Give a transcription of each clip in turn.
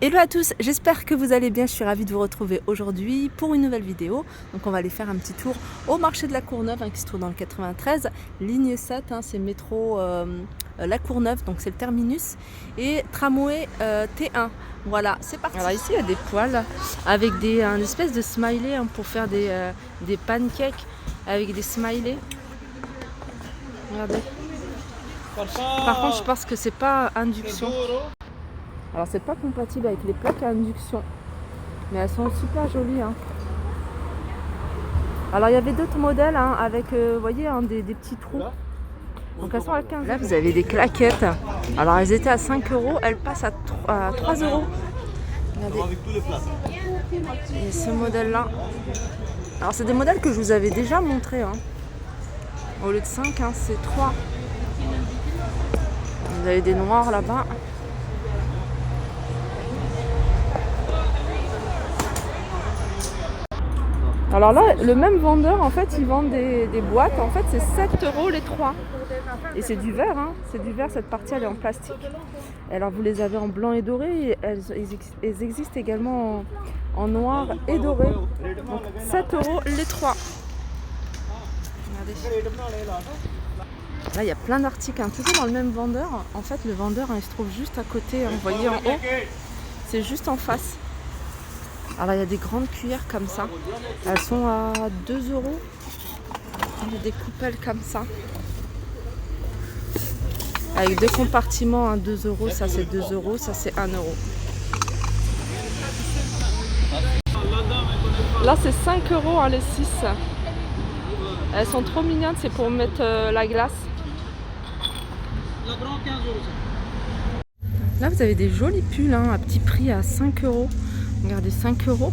Hello à tous, j'espère que vous allez bien, je suis ravie de vous retrouver aujourd'hui pour une nouvelle vidéo. Donc on va aller faire un petit tour au marché de la Courneuve qui se trouve dans le 93, ligne 7, c'est métro la Courneuve, donc c'est le terminus, et tramway T1. Voilà, c'est parti. Alors ici il y a des poêles avec un espèce de smiley pour faire des pancakes avec des smileys. Regardez. Par contre je pense que c'est pas induction. Alors c'est pas compatible avec les plaques à induction, mais elles sont super jolies. Alors il y avait d'autres modèles avec, vous voyez, des petits trous. Donc elles sont à 15. Là vous avez des claquettes. Alors elles étaient à 5 €, elles passent à 3 €. Regardez. Et ce modèle là. Alors c'est des modèles que je vous avais déjà montrés. Au lieu de 5, c'est 3. Vous avez des noirs là-bas. Alors là, le même vendeur, en fait, ils vendent des boîtes. En fait, c'est 7 € les 3. Et c'est du verre, c'est du verre. Cette partie, elle est en plastique. Alors, vous les avez en blanc et doré. Et elles existent également en noir et doré. Donc, 7 € les 3. Regardez. Là, il y a plein d'articles, toujours dans le même vendeur. En fait, le vendeur, il se trouve juste à côté. Vous voyez en haut, c'est juste en face. Alors il y a des grandes cuillères comme ça, elles sont à 2 €. Il y a des coupelles comme ça, avec 2 compartiments à 2 €, ça c'est 2 €, ça c'est 1 €. Là c'est 5 € les 6. Elles sont trop mignonnes, c'est pour mettre la glace. Là vous avez des jolis pulls à petit prix à 5 €. Regardez, 5 €.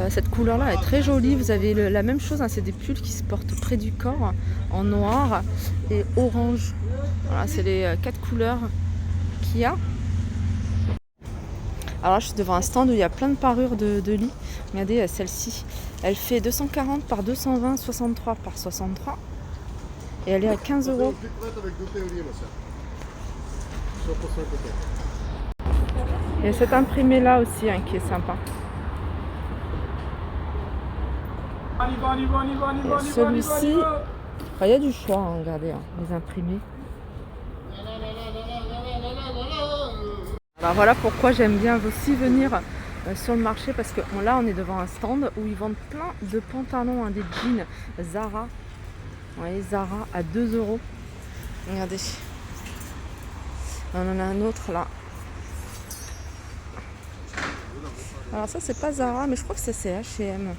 Cette couleur là est très jolie. Vous avez la même chose, c'est des pulls qui se portent près du corps en noir et orange. Voilà, c'est les 4 couleurs qu'il y a. Alors là, je suis devant un stand où il y a plein de parures de lit. Regardez, celle-ci, elle fait 240 par 220, 63 par 63 et elle est à 15 €. Il y a cet imprimé là aussi qui est sympa. Celui-ci, il y a du choix, regardez, les imprimés. Alors voilà pourquoi j'aime bien aussi venir sur le marché, parce que là on est devant un stand où ils vendent plein de pantalons, des jeans Zara. Vous voyez, Zara à 2 €. Regardez. On en a un autre là. Alors ça c'est pas Zara, mais je crois que c'est H&M.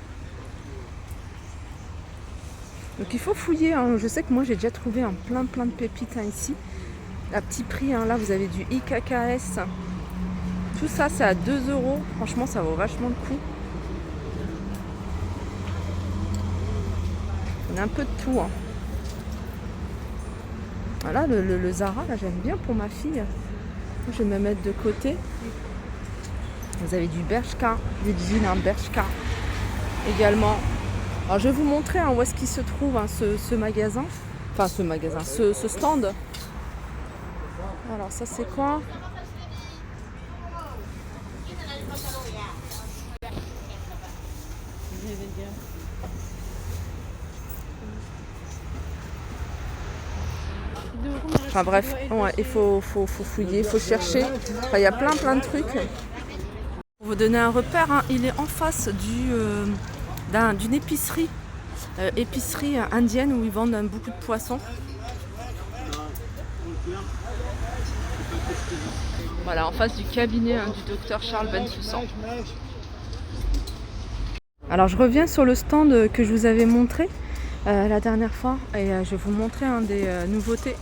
Donc il faut fouiller. Je sais que moi j'ai déjà trouvé plein de pépites ici. À petit prix, là vous avez du IKKS. Tout ça c'est à 2 €. Franchement ça vaut vachement le coup. On a un peu de tout. Voilà, le Zara, là j'aime bien pour ma fille. Je vais me mettre de côté. Vous avez du Bershka, des jeans Bershka également. Alors je vais vous montrer où est-ce qu'il se trouve ce magasin. Enfin ce stand. Alors ça c'est quoi? Enfin bref, il faut fouiller, il faut chercher. Enfin, il y a plein de trucs. Pour vous donner un repère, il est en face d'une épicerie, indienne où ils vendent beaucoup de poissons. Voilà, en face du cabinet du docteur Charles Bensoussan. Alors je reviens sur le stand que je vous avais montré la dernière fois, et je vais vous montrer des nouveautés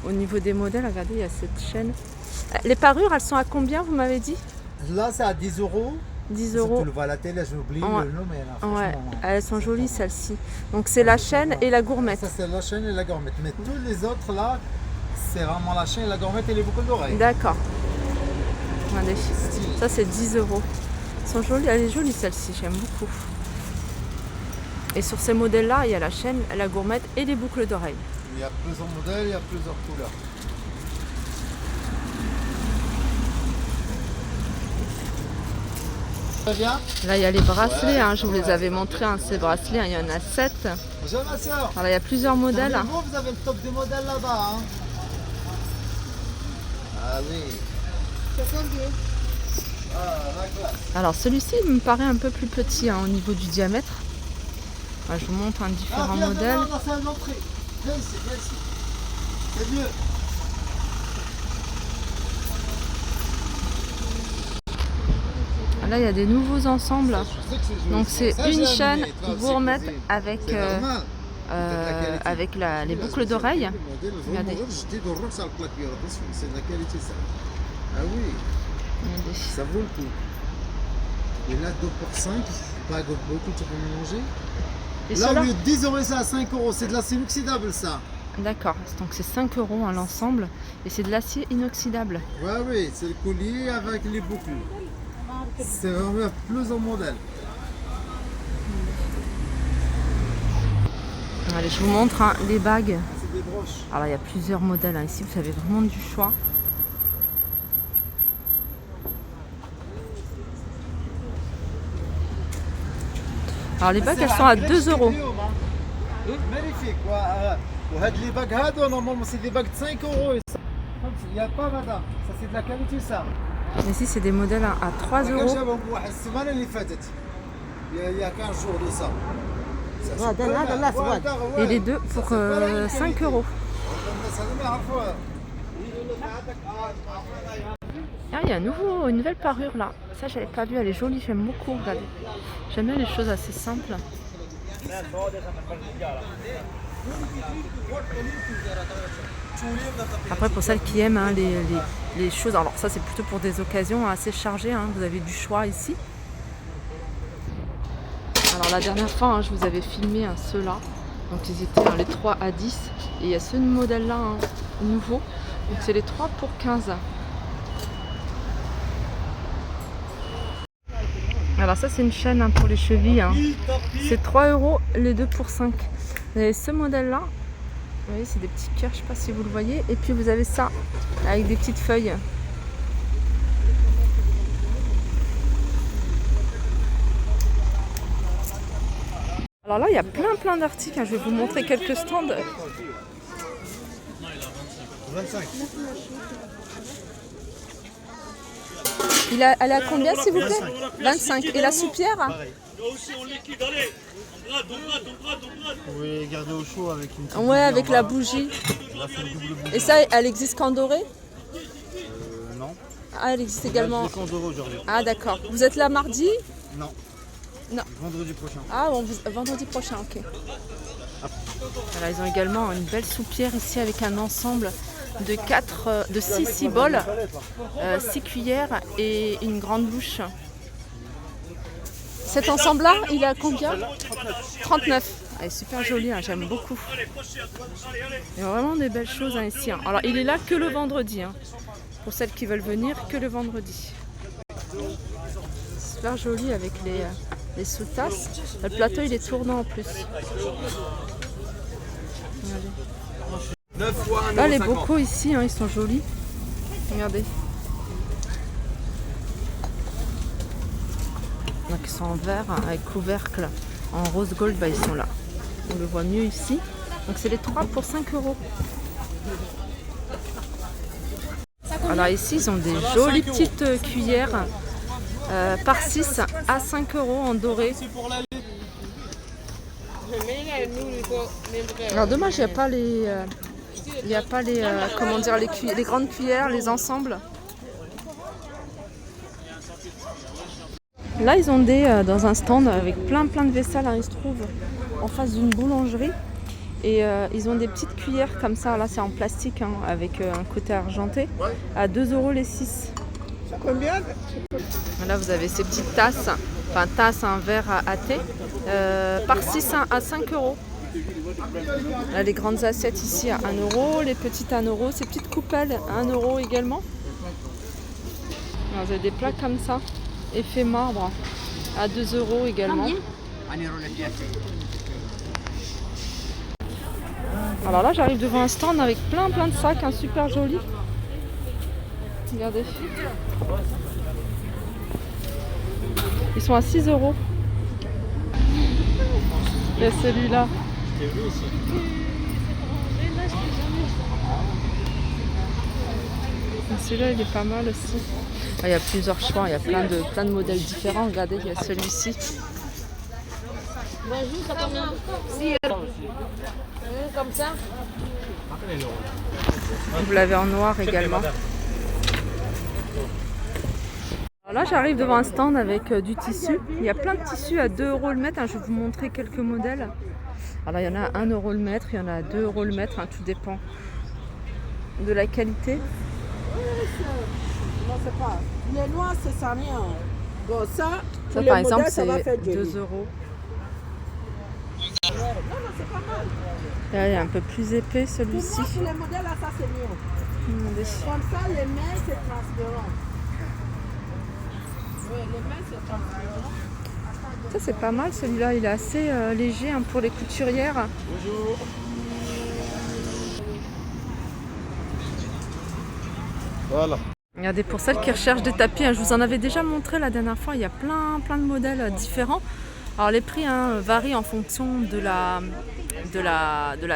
au niveau des modèles. Regardez, il y a cette chaîne. Les parures, elles sont à combien, vous m'avez dit? Là, c'est à 10 €. 10 Si €. tu le vois à la télé, j'oublie le nom, mais là, ouais, elles sont jolies celles-ci. Donc c'est la chaîne et la gourmette. Ça, c'est la chaîne et la gourmette. Mais tous les autres là, c'est vraiment la chaîne, la gourmette et les boucles d'oreilles. D'accord. Regardez. Ça c'est 10 €. Elles sont jolies, elle est jolie celle-ci, j'aime beaucoup. Et sur ces modèles-là, il y a la chaîne, la gourmette et les boucles d'oreilles. Il y a plusieurs modèles, il y a plusieurs couleurs. Viens. Là, il y a les bracelets, hein, je vous les avais montrés, hein, ces bracelets, hein, il y en a 7. Bonjour ma soeur. Alors, il y a plusieurs modèles. Vous avez le top des modèles là-bas. Hein. Ah oui. Alors, celui-ci il me paraît un peu plus petit, hein, au niveau du diamètre. Alors, je vous montre différents modèles. Non, c'est un entrée. Viens ici, viens ici. C'est mieux. Là, il y a des nouveaux ensembles. Donc, c'est une chaîne gourmette avec, avec les boucles d'oreilles. Regardez. C'est de la qualité ça. Ah oui. Regardez. Ça vaut le coup. Et là, 2 pour 5, pas beaucoup, tu peux mélanger. Et là, au lieu de 10 euros, c'est à 5 euros. C'est de l'acier inoxydable, ça. D'accord. Donc, c'est 5 euros à l'ensemble. Et c'est de l'acier inoxydable. Ouais, oui. C'est le collier avec les boucles. C'est vraiment plus en modèle. Allez, je vous montre hein, les bagues. C'est des broches. Alors, il y a plusieurs modèles. Hein. Ici, vous avez vraiment du choix. Alors, les bagues, elles sont à 2 euros. Magnifique. Les bagues, normalement, c'est des bagues de 5 euros. Il n'y a pas, madame. Ça, c'est de la qualité, ça. Ici, c'est des modèles à 3 euros. Il y a 15 jours de ça. Et les deux pour 5 euros. Ah, il y a une nouvelle parure là. Ça, j'avais pas vu. Elle est jolie, j'aime beaucoup. Regardez. J'aime bien les choses assez simples. Après, pour celles qui aiment hein, les choses, alors ça c'est plutôt pour des occasions assez chargées, hein, vous avez du choix ici. Alors la dernière fois, hein, je vous avais filmé ceux-là, donc ils étaient les 3 à 10, et il y a ce modèle-là, hein, nouveau, donc c'est les 3 pour 15. Alors ça c'est une chaîne hein, pour les chevilles, hein. C'est 3 euros les 2 pour 5. Vous avez ce modèle-là. Vous voyez, c'est des petits cœurs, je ne sais pas si vous le voyez. Et puis vous avez ça, avec des petites feuilles. Alors là, il y a plein d'articles. Je vais vous montrer quelques stands. 25. Elle est à combien, s'il vous plaît? 25. Et la soupière? Vous pouvez garder au chaud avec une petite ouais, avec la bougie. Là, c'est le double bougie. Et ça, elle existe qu'en doré? Non. Ah, elle existe également. Là, je l'ai aujourd'hui. Ah, d'accord. Vous êtes là mardi? Non. Non. Vendredi prochain. Ah, bon, vendredi prochain, ok. Alors, ils ont également une belle soupière ici avec un ensemble de 6 bols, 6 cuillères et une grande bouche. Cet ensemble-là, il est à combien? 39. Elle est super jolie, hein, j'aime beaucoup. Il y a vraiment des belles choses hein, ici. Hein. Alors, il est là que le vendredi. Hein. Pour celles qui veulent venir, que le vendredi. Super joli avec les sous-tasses. Le plateau, il est tournant en plus. Regardez. Là, les bocaux ici, hein, ils sont jolis. Regardez. Donc ils sont en verre avec couvercle en rose gold, bah, ils sont là. On le voit mieux ici. Donc c'est les 3 pour 5 euros. Alors ici ils ont des jolies petites cuillères par 6 à 5 euros en doré. Alors dommage, il n'y a pas les comment dire, les grandes cuillères, les ensembles. Là, ils ont dans un stand avec plein de vaisselle. Hein, ils se trouvent en face d'une boulangerie. Et ils ont des petites cuillères comme ça. Là, c'est en plastique hein, avec un côté argenté. À 2 euros les 6. Combien? Là, vous avez ces petites tasses. Enfin, tasses, un verre à thé. Par 6 à 5 euros. Là, les grandes assiettes ici à 1 euro. Les petites à 1 euro. Ces petites coupelles à 1 euro également. Alors, vous avez des plats comme ça. Effet marbre à 2 euros également. Alors là j'arrive devant un stand avec plein de sacs, hein, super joli. Regardez. Ils sont à 6 €. Il y a celui-là. Celui-là, il est pas mal aussi. Ah, il y a plusieurs choix, il y a plein de modèles différents. Regardez, il y a celui-ci. Comme ça. Vous l'avez en noir également. Alors là, j'arrive devant un stand avec du tissu. Il y a plein de tissus à 2 € le mètre. Je vais vous montrer quelques modèles. Alors, il y en a à 1 € le mètre, il y en a à 2 € le mètre. Tout dépend de la qualité. Non, c'est pas. Les noirs, c'est ça rien. Bon, ça, Ça, pour par les exemple, modèles, ça va faire c'est 2 joli. €. Non, non, c'est pas mal. Là, il est un peu plus épais Pour celui-ci. moi, pour les modèles, là, ça, c'est mieux. Regardez. Comme ça, les mains, c'est transparent. Oui, les mains, c'est transparent. Ça, c'est pas mal celui-là. Il est assez léger pour les couturières. Bonjour. Voilà. Regardez, pour celles qui recherchent des tapis, je vous en avais déjà montré la dernière fois, il y a plein de modèles différents. Alors les prix varient en fonction de la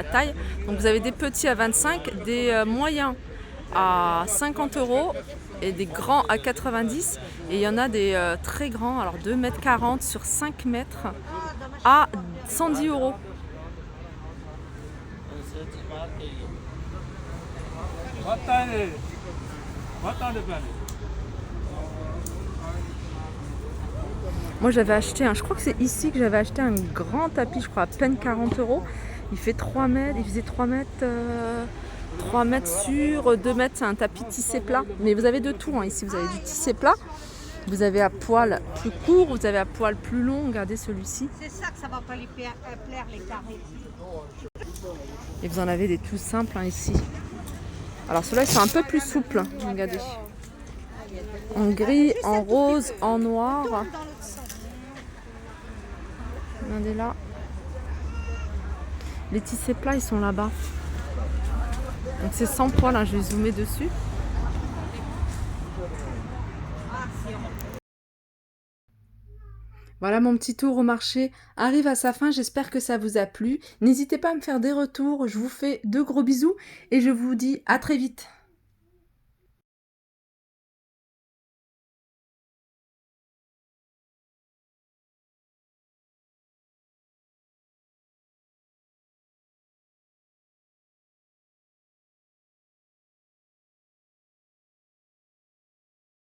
taille. Donc vous avez des petits à 25, des moyens à 50 € et des grands à 90. Et il y en a des très grands, alors 2,40 m sur 5 mètres à 110 €. Moi j'avais acheté je crois que c'est ici que j'avais acheté un grand tapis, je crois à peine 40 €. Il fait 3 mètres, il faisait 3 mètres, 3 mètres sur 2 mètres, c'est un tapis tissé plat. Mais vous avez de tout ici, vous avez du tissé plat, vous avez à poil plus court, vous avez à poil plus long, regardez celui-ci. C'est ça que ça va pas lui plaire les carrés. Et vous en avez des tout simples ici. Alors ceux-là ils sont un peu plus souples, regardez. En gris, en rose, en noir. Regardez là. Les tissés plats, ils sont là-bas. Donc c'est sans poil, je vais zoomer dessus. Voilà, mon petit tour au marché arrive à sa fin. J'espère que ça vous a plu. N'hésitez pas à me faire des retours. Je vous fais de gros bisous et je vous dis à très vite.